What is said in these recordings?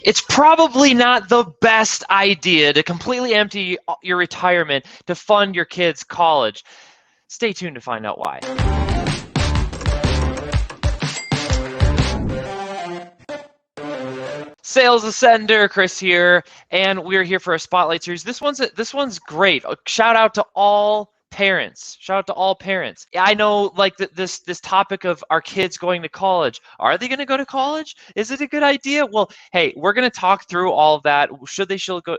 It's probably not the best idea to completely empty your retirement to fund your kids' college. Stay tuned to find out why. Sales Ascender, Chris here, and we're here for a spotlight series. This one's great. Shout out to all parents. Shout out to all parents. I know, like this topic of our kids going to college. Are they going to go to college? Is it a good idea? Well, hey, we're going to talk through all of that. Should they still go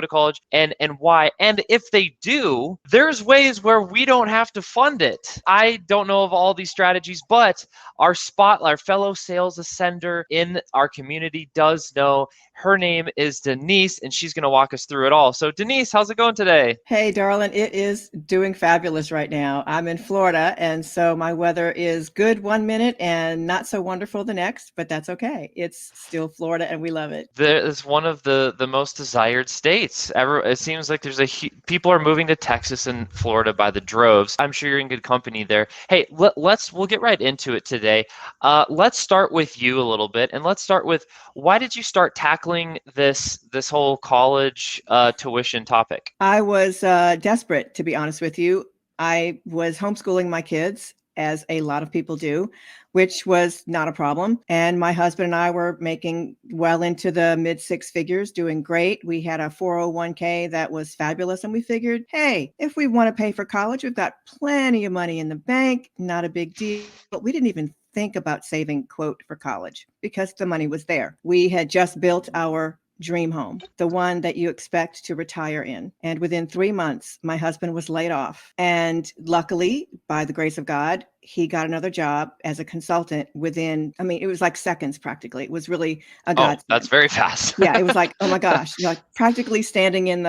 to college, and why? And if they do, there's ways where we don't have to fund it. I don't know of all these strategies, but our fellow sales ascender in our community does know. Her name is Denise, and she's going to walk us through it all. So Denise, how's it going today? Hey, darling, it is doing fabulous right now. I'm in Florida, and so my weather is good one minute and not so wonderful the next, but that's okay. It's still Florida, and we love it. It's one of the most desired states ever. It seems like people are moving to Texas and Florida by the droves. I'm sure you're in good company there. Hey, we'll get right into it today. Let's start with you a little bit, and let's start with, why did you start tackling this whole college tuition topic? I was desperate, to be honest with you. I was homeschooling my kids, as a lot of people do, which was not a problem. And my husband and I were making well into the mid six figures, doing great. We had a 401k that was fabulous. And we figured, hey, if we want to pay for college, we've got plenty of money in the bank, not a big deal. But we didn't even think about saving, quote, for college because the money was there. We had just built our dream home, the one that you expect to retire in. And within 3 months, my husband was laid off. And luckily, by the grace of God, he got another job as a consultant within, it was like seconds practically. It was really a godsend. Oh, that's very fast. Yeah, it was like, oh my gosh, practically standing in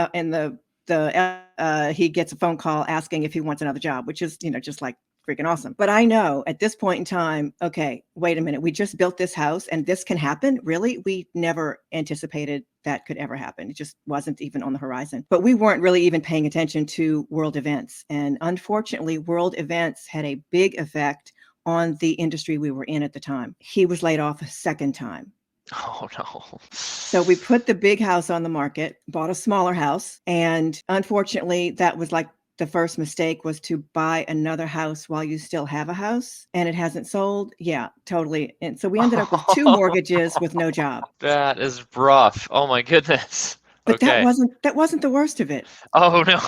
he gets a phone call asking if he wants another job, which is, just like freaking awesome. But I know at this point in time, okay, wait a minute. We just built this house and this can happen. Really? We never anticipated that could ever happen. It just wasn't even on the horizon. But we weren't really even paying attention to world events. And unfortunately, world events had a big effect on the industry we were in at the time. He was laid off a second time. Oh, no. So we put the big house on the market, bought a smaller house. And unfortunately, that was like the first mistake, was to buy another house while you still have a house and it hasn't sold. Yeah, totally. And so we ended up with 2 mortgages with no job. That is rough. Oh my goodness. But okay. that wasn't the worst of it. Oh no,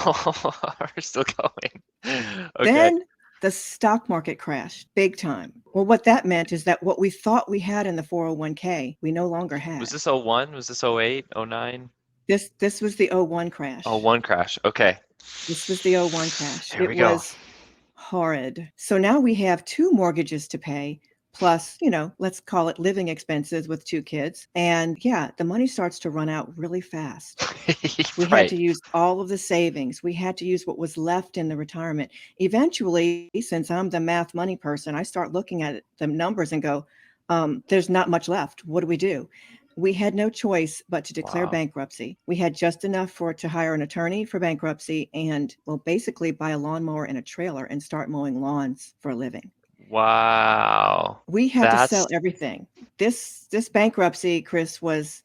we're still going. Okay. Then the stock market crashed big time. Well, what that meant is that what we thought we had in the 401k, we no longer had. Was this 01? Was this 08, 09? This was the 01 crash. 01 crash. Okay. This was the 01 crash. Here we go. Was horrid. So now we have 2 mortgages to pay, plus, let's call it living expenses with 2 kids. And yeah, the money starts to run out really fast. We had to use all of the savings. We had to use what was left in the retirement. Eventually, since I'm the math money person, I start looking at the numbers and go, there's not much left. What do we do? We had no choice but to declare bankruptcy. We had just enough to hire an attorney for bankruptcy and, basically buy a lawnmower and a trailer and start mowing lawns for a living. Wow. We had to sell everything. This bankruptcy, Chris, was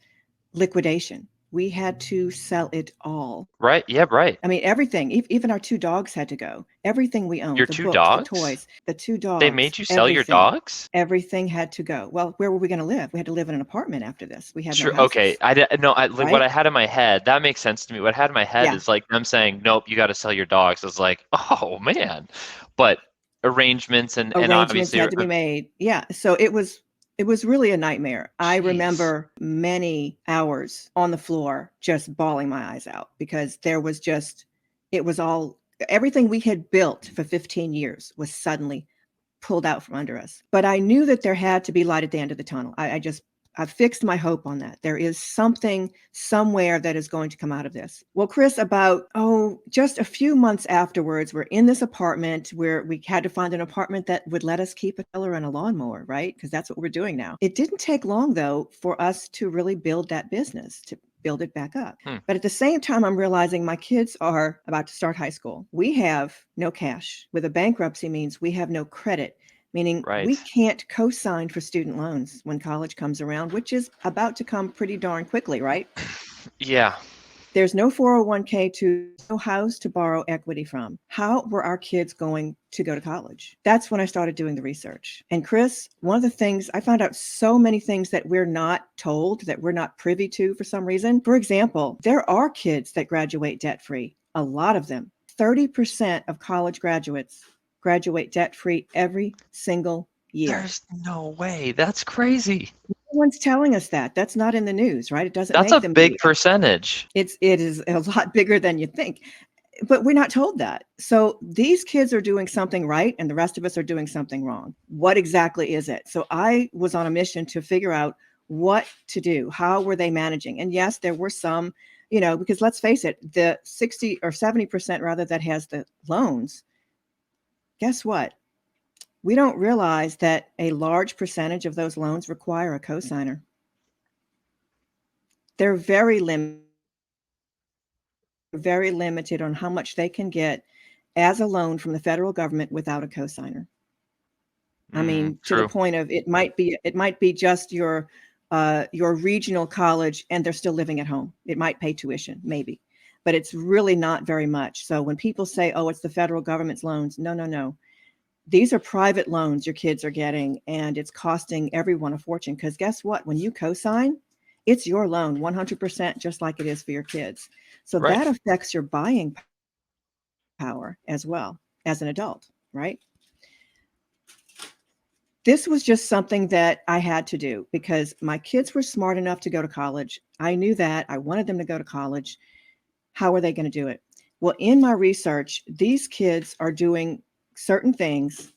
liquidation. We had to sell it all. Right. Yeah, right. Everything. Even our 2 dogs had to go. Everything we owned. Your the 2 books, dogs? The toys. The 2 dogs. They made you sell your dogs? Everything had to go. Well, where were we going to live? We had to live in an apartment after this. We had Sure. no houses. Okay. What I had in my head, that makes sense to me. What I had in my head is like them saying, nope, you got to sell your dogs. I was like, oh man. But arrangements and obviously had to be made. Yeah. So it was really a nightmare. Jeez. I remember many hours on the floor just bawling my eyes out because everything we had built for 15 years was suddenly pulled out from under us. But I knew that there had to be light at the end of the tunnel. I fixed my hope on that. There is something somewhere that is going to come out of this. Well, Chris, just a few months afterwards, we're in this apartment where we had to find an apartment that would let us keep a trailer and a lawnmower, right? Because that's what we're doing now. It didn't take long, though, for us to really build that business, to build it back up. But at the same time, I'm realizing my kids are about to start high school. We have no cash. With a bankruptcy means we have no credit. meaning we Right. can't co-sign for student loans when college comes around, which is about to come pretty darn quickly, right? Yeah. There's no 401k to no house to borrow equity from. How were our kids going to go to college? That's when I started doing the research. And Chris, one of the things I found out so many things that we're not told, that we're not privy to for some reason. For example, there are kids that graduate debt free, a lot of them. 30% of college graduates graduate debt free every single year. There's no way. That's crazy. No one's telling us that. That's not in the news, right? It doesn't That's make a the big media. percentage. It is a lot bigger than you think, but we're not told that. So these kids are doing something right and the rest of us are doing something wrong. What exactly is it? So I was on a mission to figure out what to do. How were they managing? And yes, there were some, because let's face it, the 60 or 70% rather that has the loans, guess what? We don't realize that a large percentage of those loans require a cosigner. They're very limited on how much they can get as a loan from the federal government without a cosigner. I mean, to the True. point of it might be just your regional college and they're still living at home. It might pay tuition, maybe, but it's really not very much. So when people say, "Oh, it's the federal government's loans," no, no, no. These are private loans your kids are getting, and it's costing everyone a fortune. Because guess what? When you cosign, it's your loan 100%, just like it is for your kids. So Right. that affects your buying power as well as an adult, right? This was just something that I had to do because my kids were smart enough to go to college. I knew that. I wanted them to go to college. How are they going to do it? Well, in my research, these kids are doing certain things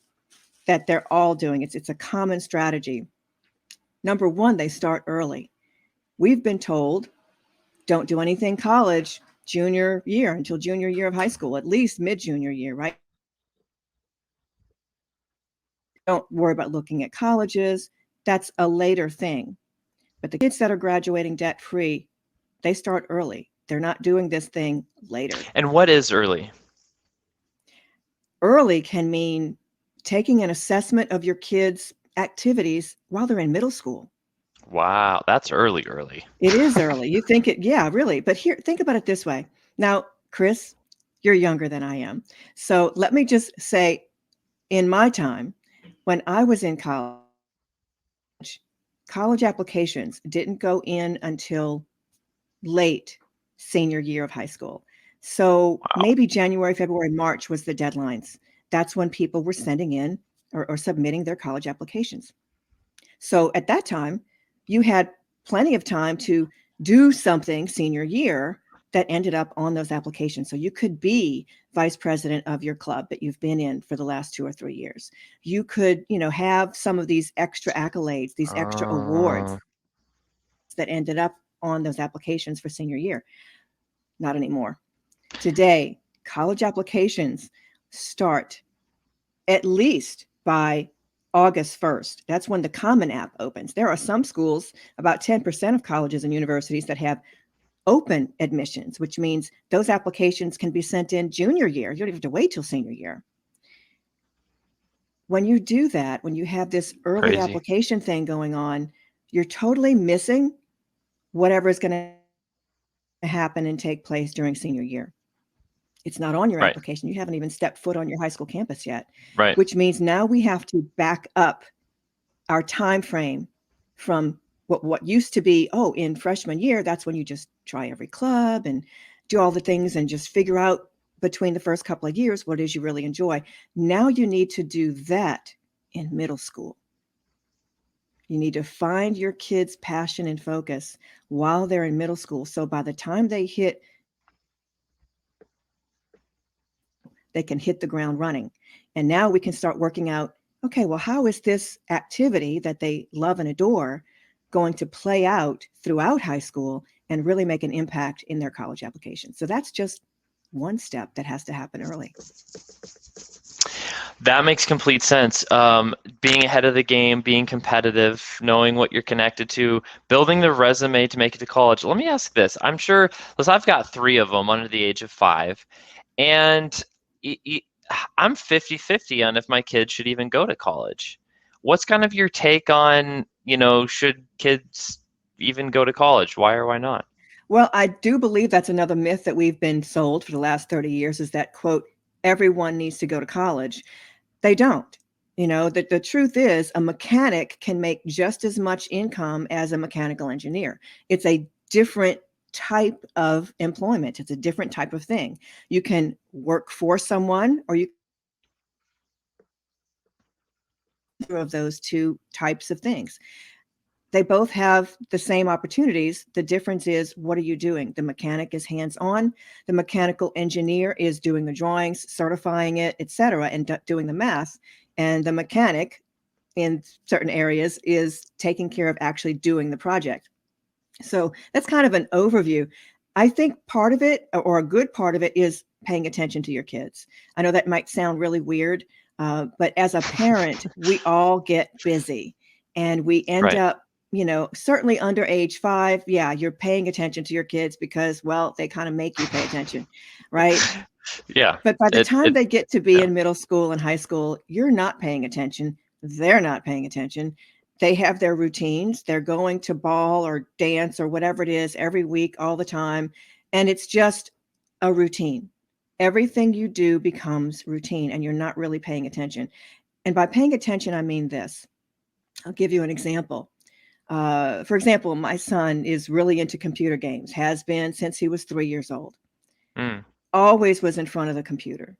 that they're all doing. It's a common strategy. Number one, they start early. We've been told don't do anything college junior year until junior year of high school, at least mid-junior year, right? Don't worry about looking at colleges. That's a later thing. But the kids that are graduating debt free, they start early. They're not doing this thing later. And what is early? Early can mean taking an assessment of your kids' activities while they're in middle school. Wow, that's early, early. It is early. You think it, yeah, really. But here, think about it this way. Now, Chris, you're younger than I am. So let me just say, in my time, when I was in college applications didn't go in until late senior year of high school. So Wow. maybe January, February, March was the deadlines. That's when people were sending in or submitting their college applications. So at that time, you had plenty of time to do something senior year that ended up on those applications. So you could be vice president of your club that you've been in for the last 2 or 3 years. You could, have some of these extra accolades, these extra awards Uh, that ended up on those applications for senior year. Not anymore. Today, college applications start at least by August 1st. That's when the Common App opens. There are some schools, about 10% of colleges and universities, that have open admissions, which means those applications can be sent in junior year. You don't even have to wait till senior year. When you do that, when you have this early Crazy. application thing going on, you're totally missing whatever is going to happen and take place during senior year. It's not on your Right. application. You haven't even stepped foot on your high school campus yet, Right. which means now we have to back up our time frame from what used to be, oh, in freshman year, that's when you just try every club and do all the things and just figure out between the first couple of years what it is you really enjoy. Now you need to do that in middle school. You need to find your kids' passion and focus while they're in middle school. So by the time they hit they can hit the ground running. And now we can start working out, okay, well, how is this activity that they love and adore going to play out throughout high school and really make an impact in their college application? So that's just one step that has to happen early. That makes complete sense. Being ahead of the game, being competitive, knowing what you're connected to, building the resume to make it to college. Let me ask this. I'm sure, listen, I've got 3 of them under the age of 5. And I'm 50-50 on if my kids should even go to college. What's kind of your take on, should kids even go to college? Why or why not? Well, I do believe that's another myth that we've been sold for the last 30 years is that, quote, everyone needs to go to college. They don't. The truth is a mechanic can make just as much income as a mechanical engineer. It's a different type of employment. It's a different type of thing. You can work for someone or you of those two types of things. They both have the same opportunities. The difference is, what are you doing? The mechanic is hands-on. The mechanical engineer is doing the drawings, certifying it, etc., and doing the math. And the mechanic in certain areas is taking care of actually doing the project. So that's kind of an overview. I think part of it, or a good part of it, is paying attention to your kids. I know that might sound really weird, but as a parent, we all get busy and we end Right. up, certainly under age 5. Yeah, you're paying attention to your kids because, well, they kind of make you pay attention, right? Yeah. But by the It time it they get to be yeah. in middle school and high school, you're not paying attention. They're not paying attention. They have their routines. They're going to ball or dance or whatever it is every week, all the time. And it's just a routine. Everything you do becomes routine and you're not really paying attention. And by paying attention, I mean this. I'll give you an example. For example, my son is really into computer games, has been since he was 3 years old, Mm. always was in front of the computer.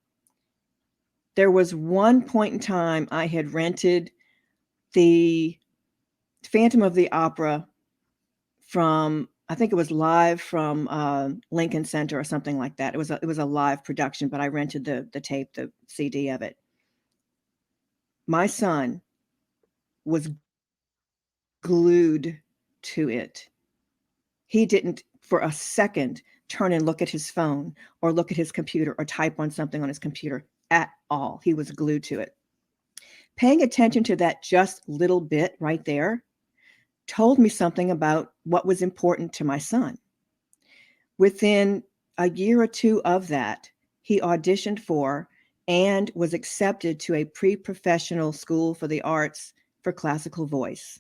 There was one point in time I had rented the Phantom of the Opera from, I think it was live from Lincoln Center or something like that. It was a live production, but I rented the tape, the CD of it. My son was glued to it. He didn't for a second turn and look at his phone or look at his computer or type on something on his computer at all. He was glued to it. Paying attention to that just little bit right there told me something about what was important to my son. Within a year or two of that, he auditioned for and was accepted to a pre-professional school for the arts for classical voice.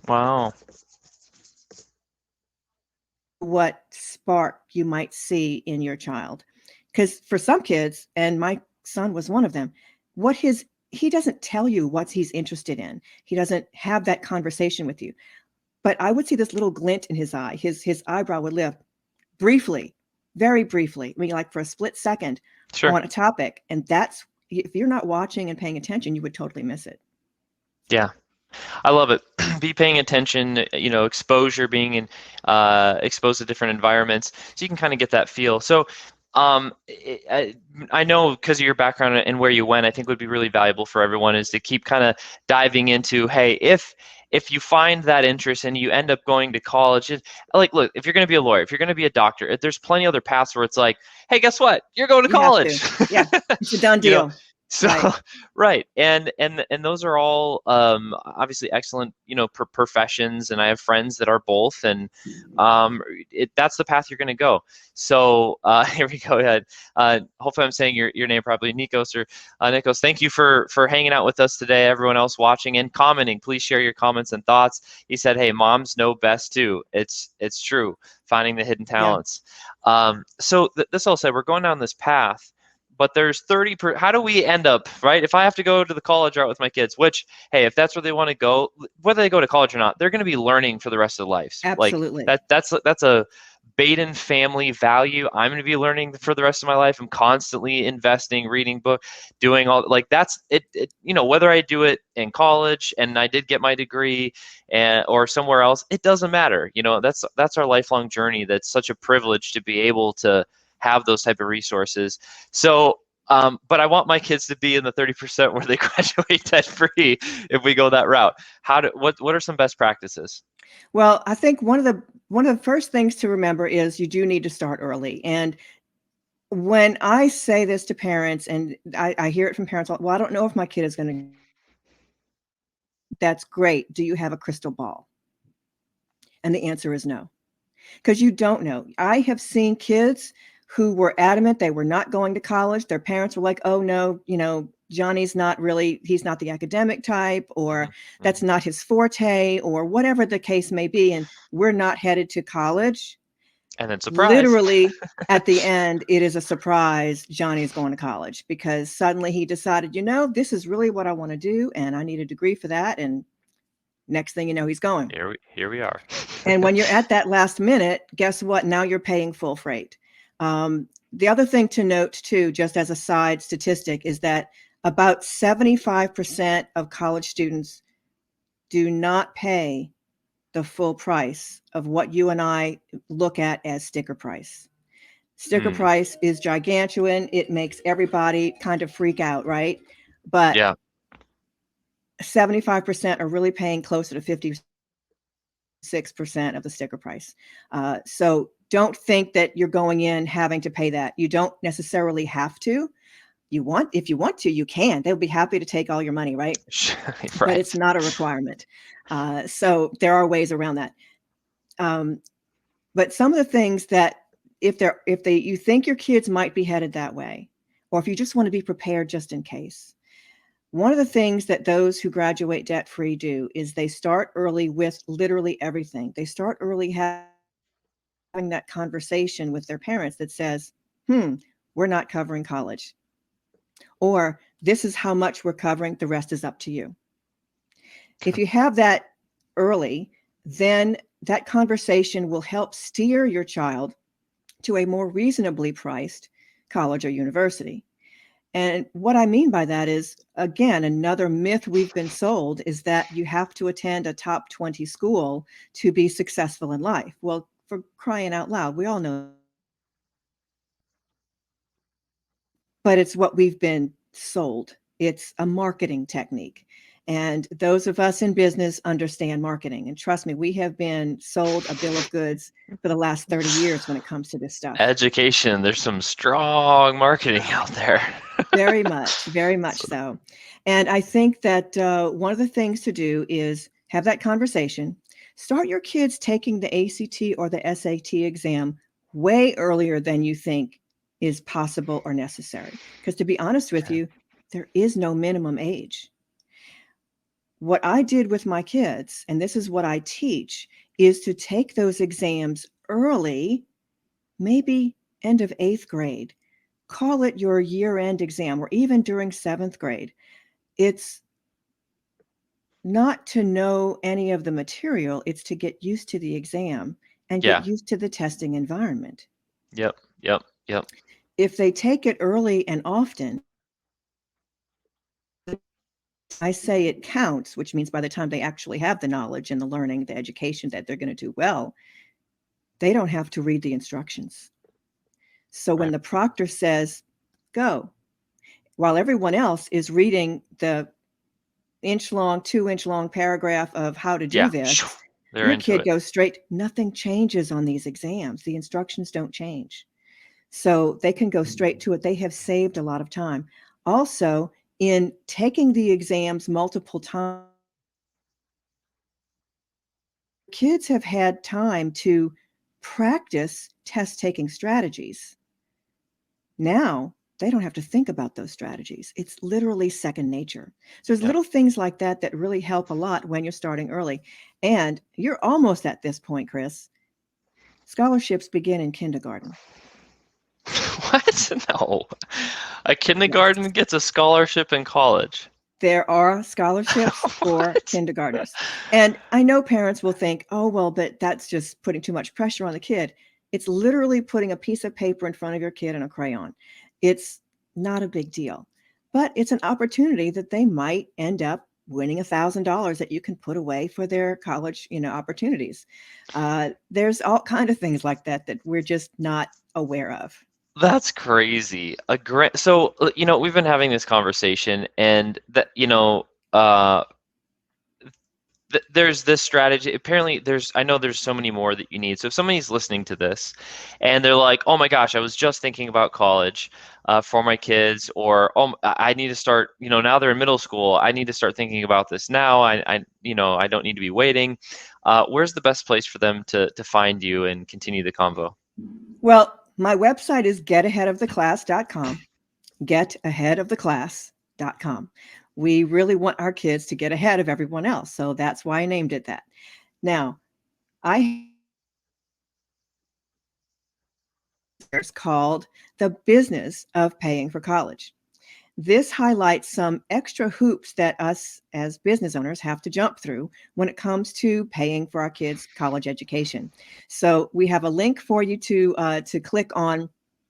Wow. What spark you might see in your child. Because for some kids, and my son was one of them, he doesn't tell you what he's interested in. He doesn't have that conversation with you. But I would see this little glint in his eye. His eyebrow would lift briefly, very briefly. I mean, like for a split second Sure. on a topic. And that's, if you're not watching and paying attention, you would totally miss it. Yeah. I love it. Be paying attention, exposure, being exposed to different environments, so you can kind of get that feel. So, I know because of your background and where you went, I think would be really valuable for everyone is to keep kind of diving into, hey, if you find that interest and you end up going to college, like, look, if you're going to be a lawyer, if you're going to be a doctor, there's plenty other paths where it's like, hey, guess what? You're going to You have to. college. Yeah. It's a done you know, deal. so Right. right, and those are all obviously excellent, professions, and I have friends that are both, and that's the path you're going to go. So here we go. Ahead. Hopefully, I'm saying your name properly, Nikos or Nikos. Thank you for hanging out with us today. Everyone else watching and commenting, please share your comments and thoughts. He said, "Hey, moms know best too. It's true. Finding the hidden Yeah. talents." So this all said, we're going down this path, but there's how do we end up, right? If I have to go to the college route with my kids, which, hey, if that's where they want to go, whether they go to college or not, they're going to be learning for the rest of their lives. Like Absolutely. that's a Baden family value. I'm going to be learning for the rest of my life. I'm constantly investing, reading book, doing all, like, that's it, whether I do it in college and I did get my degree or somewhere else, it doesn't matter. That's our lifelong journey. That's such a privilege to be able to have those type of resources. So, but I want my kids to be in the 30% where they graduate debt free if we go that route. What are some best practices? Well, I think one of the first things to remember is you do need to start early. And when I say this to parents, and I hear it from parents, well, I don't know if my kid is going to. That's great. Do you have a crystal ball? And the answer is no, because you don't know. I have seen kids who were adamant they were not going to college. Their parents were like, oh no, Johnny's not really, he's not the academic type, or that's not his forte, or whatever the case may be. And we're not headed to college. And then surprise. Literally at the end, it is a surprise. Johnny's going to college because suddenly he decided, this is really what I want to do. And I need a degree for that. And next thing you know, he's going. Here we are. And when you're at that last minute, guess what? Now you're paying full freight. The other thing to note too, just as a side statistic, is that about 75% of college students do not pay the full price of what you and I look at as sticker price. Sticker price is gigantuan. It makes everybody kind of freak out, right? But yeah. 75% are really paying closer to 56% of the sticker price. So don't think that you're going in having to pay that. You don't necessarily have to. If you want to, you can. They'll be happy to take all your money, right? Right. But it's not a requirement. So there are ways around that. But some of the things that you think your kids might be headed that way, or if you just want to be prepared just in case, one of the things that those who graduate debt-free do is they start early with literally everything. They start early having that conversation with their parents that says, we're not covering college. Or this is how much we're covering. The rest is up to you. If you have that early, then that conversation will help steer your child to a more reasonably priced college or university. And what I mean by that is, again, another myth we've been sold is that you have to attend a top 20 school to be successful in life. Well, for crying out loud, we all know. But it's what we've been sold. It's a marketing technique. And those of us in business understand marketing. And trust me, we have been sold a bill of goods for the last 30 years when it comes to this stuff. Education, there's some strong marketing out there. Very much so. And I think that one of the things to do is have that conversation. Start your kids taking the ACT or the SAT exam way earlier than you think is possible or necessary. Because to be honest with you, there is no minimum age. What I did with my kids, and this is what I teach, is to take those exams early, maybe end of 8th grade. Call it your year-end exam, or even during 7th grade. It's not to know any of the material, it's to get used to the exam and get used to the testing environment. Yep. If they take it early and often, I say it counts, which means by the time they actually have the knowledge and the learning, the education that they're going to do well, they don't have to read the instructions. So when the proctor says, go, while everyone else is reading the 2-inch long paragraph of how to do this, your kid goes straight. Nothing changes on these exams. The instructions don't change. So they can go straight to it. They have saved a lot of time. Also, in taking the exams multiple times, kids have had time to practice test-taking strategies. Now, they don't have to think about those strategies. It's literally second nature. So there's little things like that that really help a lot when you're starting early. And you're almost at this point, Chris. Scholarships begin in kindergarten. What? No. A kindergarten gets a scholarship in college. There are scholarships for kindergartners. And I know parents will think, oh, well, but that's just putting too much pressure on the kid. It's literally putting a piece of paper in front of your kid and a crayon. It's not a big deal, but it's an opportunity that they might end up winning $1,000 that you can put away for their college, opportunities. There's all kinds of things like that that we're just not aware of. That's crazy. So, we've been having this conversation, and that, there's this strategy. Apparently, I know there's so many more that you need. So if somebody's listening to this and they're like, oh my gosh, I was just thinking about college for my kids, or I need to start, now they're in middle school, I need to start thinking about this now. I don't need to be waiting. Where's the best place for them to find you and continue the convo? Well, My website is getaheadoftheclass.com. Getaheadoftheclass.com. We really want our kids to get ahead of everyone else, so that's why I named it that. Now, I have called The Business of Paying for College. This highlights some extra hoops that us as business owners have to jump through when it comes to paying for our kids' college education. So we have a link for you to click on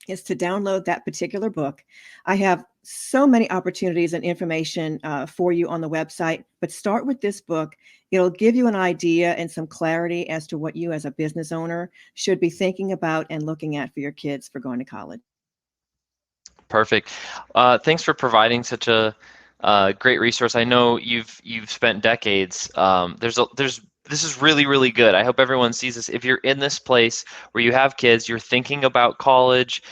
is to download that particular book. I have so many opportunities and information for you on the website, but start with this book. It'll give you an idea and some clarity as to what you as a business owner should be thinking about and looking at for your kids for going to college. Perfect. Thanks for providing such a great resource. I know you've spent decades. This is really, really good. I hope everyone sees this. If you're in this place where you have kids, you're thinking about college,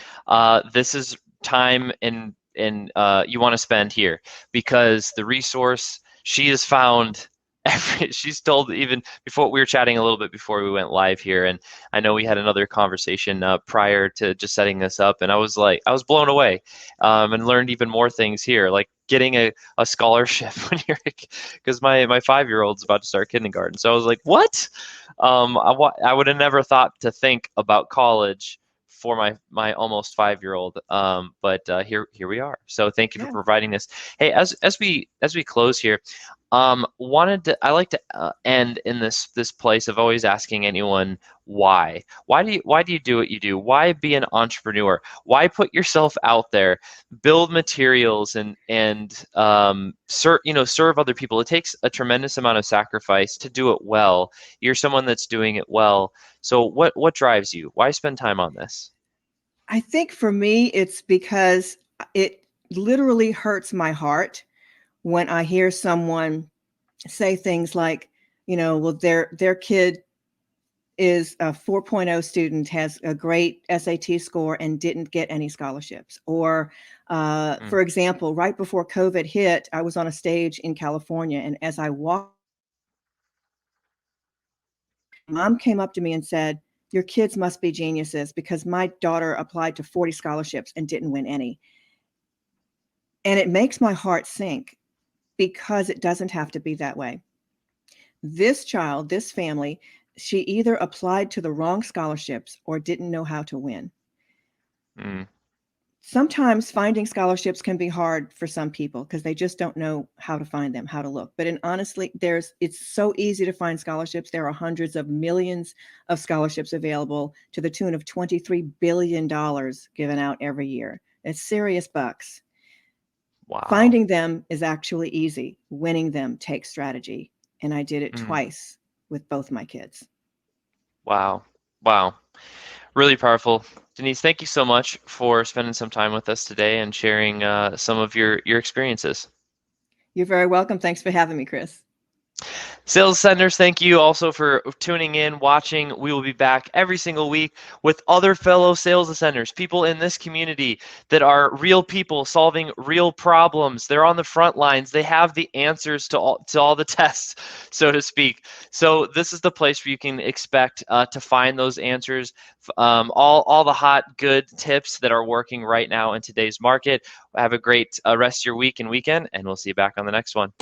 this is time and you want to spend here, because the resource she has found she's told, even before we were chatting a little bit before we went live here, and I know we had another conversation prior to just setting this up, and I was blown away, and learned even more things here, like getting a scholarship when you're, because my 5-year-old's about to start kindergarten, so I was like, what? I would have never thought to think about college for my almost 5-year-old, but here we are. So thank you for Yeah. providing this. Hey, as we close here, I like to end in this place of always asking anyone why. Why do you do what you do? Why be an entrepreneur? Why put yourself out there, build materials, and serve other people? It takes a tremendous amount of sacrifice to do it well. You're someone that's doing it well. So what drives you? Why spend time on this? I think for me, it's because it literally hurts my heart when I hear someone say things like, well, their kid is a 4.0 student, has a great SAT score, and didn't get any scholarships. Or, Mm, for example, right before COVID hit, I was on a stage in California, and as I walked, mom came up to me and said, "Your kids must be geniuses because my daughter applied to 40 scholarships and didn't win any." And it makes my heart sink because it doesn't have to be that way. This child, this family, she either applied to the wrong scholarships or didn't know how to win. mm, Sometimes finding scholarships can be hard for some people because they just don't know how to find them, how to look. But honestly, it's so easy to find scholarships. There are hundreds of millions of scholarships available to the tune of $23 billion given out every year. It's serious bucks. wow. Finding them is actually easy. Winning them takes strategy. And I did it Mm, twice with both my kids. wow. Wow. Really powerful. Denise, thank you so much for spending some time with us today and sharing some of your experiences. You're very welcome. Thanks for having me, Chris. Sales Ascenders, thank you also for tuning in, watching. We will be back every single week with other fellow Sales Ascenders, people in this community that are real people solving real problems. They're on the front lines. They have the answers to all the tests, so to speak. So this is the place where you can expect to find those answers, all the hot, good tips that are working right now in today's market. Have a great rest of your week and weekend, and we'll see you back on the next one.